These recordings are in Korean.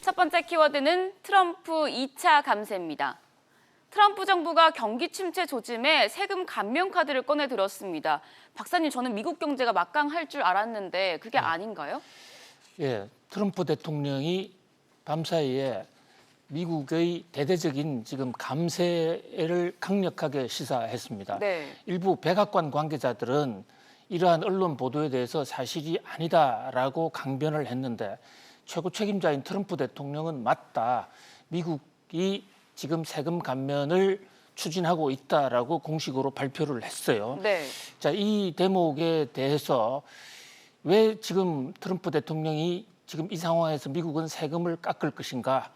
첫 번째 키워드는 트럼프 2차 감세입니다. 트럼프 정부가 경기 침체 조짐에 세금 감면 카드를 꺼내 들었습니다. 박사님, 저는 미국 경제가 막강할 줄 알았는데 그게 아닌가요? 예, 트럼프 대통령이 밤사이에 미국의 대대적인 지금 감세를 강력하게 시사했습니다. 네. 일부 백악관 관계자들은 이러한 언론 보도에 대해서 사실이 아니다라고 강변을 했는데 최고 책임자인 트럼프 대통령은 맞다. 미국이 지금 세금 감면을 추진하고 있다라고 공식으로 발표를 했어요. 네. 자, 이 대목에 대해서 왜 지금 트럼프 대통령이 지금 이 상황에서 미국은 세금을 깎을 것인가?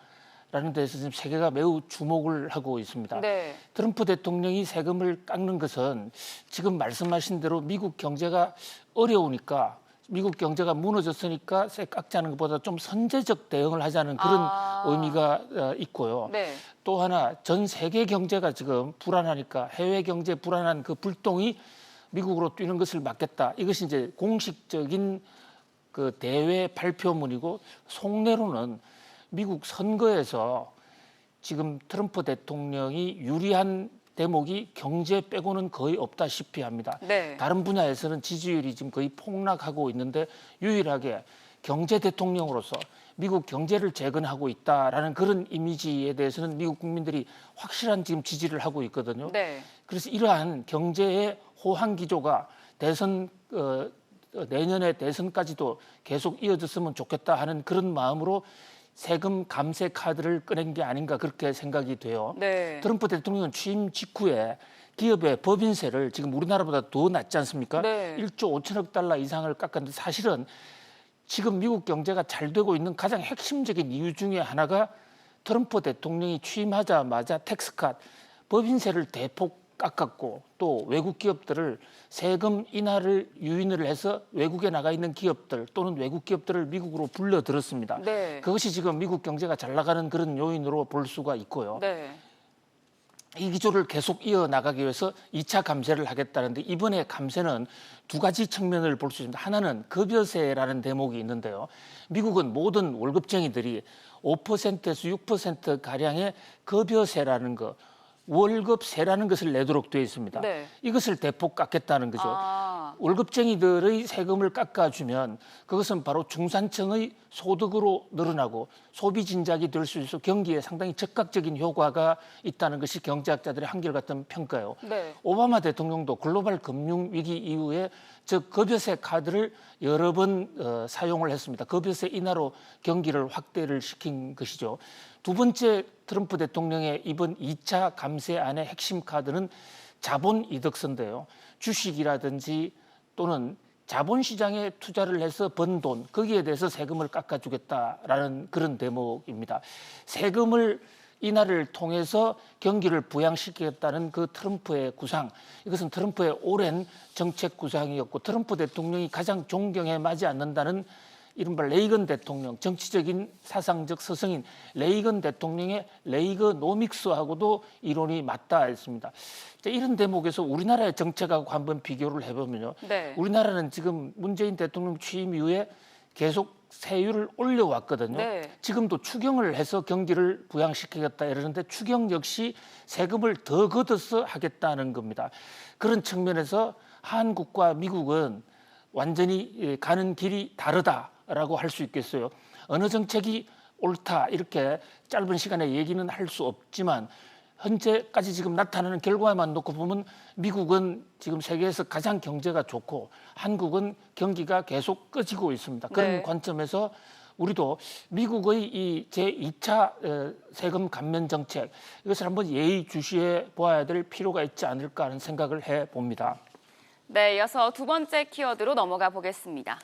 라는 데서 지금 세계가 매우 주목을 하고 있습니다. 네. 트럼프 대통령이 세금을 깎는 것은 지금 말씀하신 대로 미국 경제가 어려우니까 미국 경제가 무너졌으니까 세 깎자는 것보다 좀 선제적 대응을 하자는 그런 의미가 있고요. 네. 또 하나 전 세계 경제가 지금 불안하니까 해외 경제 불안한 그 불똥이 미국으로 뛰는 것을 막겠다. 이것이 이제 공식적인 그 대외 발표문이고 속내로는 미국 선거에서 지금 트럼프 대통령이 유리한 대목이 경제 빼고는 거의 없다시피 합니다. 네. 다른 분야에서는 지지율이 지금 거의 폭락하고 있는데 유일하게 경제 대통령으로서 미국 경제를 재건하고 있다라는 그런 이미지에 대해서는 미국 국민들이 확실한 지금 지지를 하고 있거든요. 네. 그래서 이러한 경제의 호황 기조가 대선 내년에 대선까지도 계속 이어졌으면 좋겠다 하는 그런 마음으로 세금 감세 카드를 꺼낸 게 아닌가 그렇게 생각이 돼요. 네. 트럼프 대통령은 취임 직후에 기업의 법인세를 지금 우리나라보다 더 낮지 않습니까? 네. 1조 5천억 달러 이상을 깎았는데 사실은 지금 미국 경제가 잘 되고 있는 가장 핵심적인 이유 중에 하나가 트럼프 대통령이 취임하자마자 텍스컷 법인세를 대폭 깎았고 또 외국 기업들을 세금 인하를 유인을 해서 외국에 나가 있는 기업들 또는 외국 기업들을 미국으로 불러들었습니다. 네. 그것이 지금 미국 경제가 잘 나가는 그런 요인으로 볼 수가 있고요. 네. 이 기조를 계속 이어나가기 위해서 2차 감세를 하겠다는데 이번에 감세는 두 가지 측면을 볼 수 있습니다. 하나는 급여세라는 대목이 있는데요. 미국은 모든 월급쟁이들이 5%에서 6%가량의 급여세라는 거, 월급세라는 것을 내도록 되어 있습니다. 네. 이것을 대폭 깎겠다는 거죠. 월급쟁이들의 세금을 깎아주면 그것은 바로 중산층의 소득으로 늘어나고 소비 진작이 될 수 있어 경기에 상당히 적극적인 효과가 있다는 것이 경제학자들의 한결같은 평가예요. 네. 오바마 대통령도 글로벌 금융 위기 이후에 즉 급여세 카드를 여러 번 사용을 했습니다. 급여세 인하로 경기를 확대를 시킨 것이죠. 두 번째 트럼프 대통령의 이번 2차 감세안의 핵심 카드는 자본 이득세인데요. 주식이라든지 또는 자본시장에 투자를 해서 번 돈, 거기에 대해서 세금을 깎아주겠다라는 그런 대목입니다. 세금을 인하를 통해서 경기를 부양시키겠다는 그 트럼프의 구상, 이것은 트럼프의 오랜 정책 구상이었고 트럼프 대통령이 가장 존경에 맞지 않는다는 이른바 레이건 대통령, 정치적인 사상적 스승인 레이건 대통령의 레이거노믹스하고도 이론이 맞닿아 했습니다. 이런 대목에서 우리나라의 정책하고 한번 비교를 해보면요. 네. 우리나라는 지금 문재인 대통령 취임 이후에 계속 세율을 올려왔거든요. 네. 지금도 추경을 해서 경기를 부양시키겠다 이러는데 추경 역시 세금을 더 걷어서 하겠다는 겁니다. 그런 측면에서 한국과 미국은 완전히 가는 길이 다르다라고 할 수 있겠어요. 어느 정책이 옳다 이렇게 짧은 시간에 얘기는 할 수 없지만 현재까지 지금 나타나는 결과만 놓고 보면 미국은 지금 세계에서 가장 경제가 좋고 한국은 경기가 계속 꺼지고 있습니다. 그런 네. 관점에서 우리도 미국의 이 제2차 세금 감면 정책 이것을 한번 예의주시해 보아야 될 필요가 있지 않을까 하는 생각을 해봅니다. 네, 이어서 두 번째 키워드로 넘어가 보겠습니다.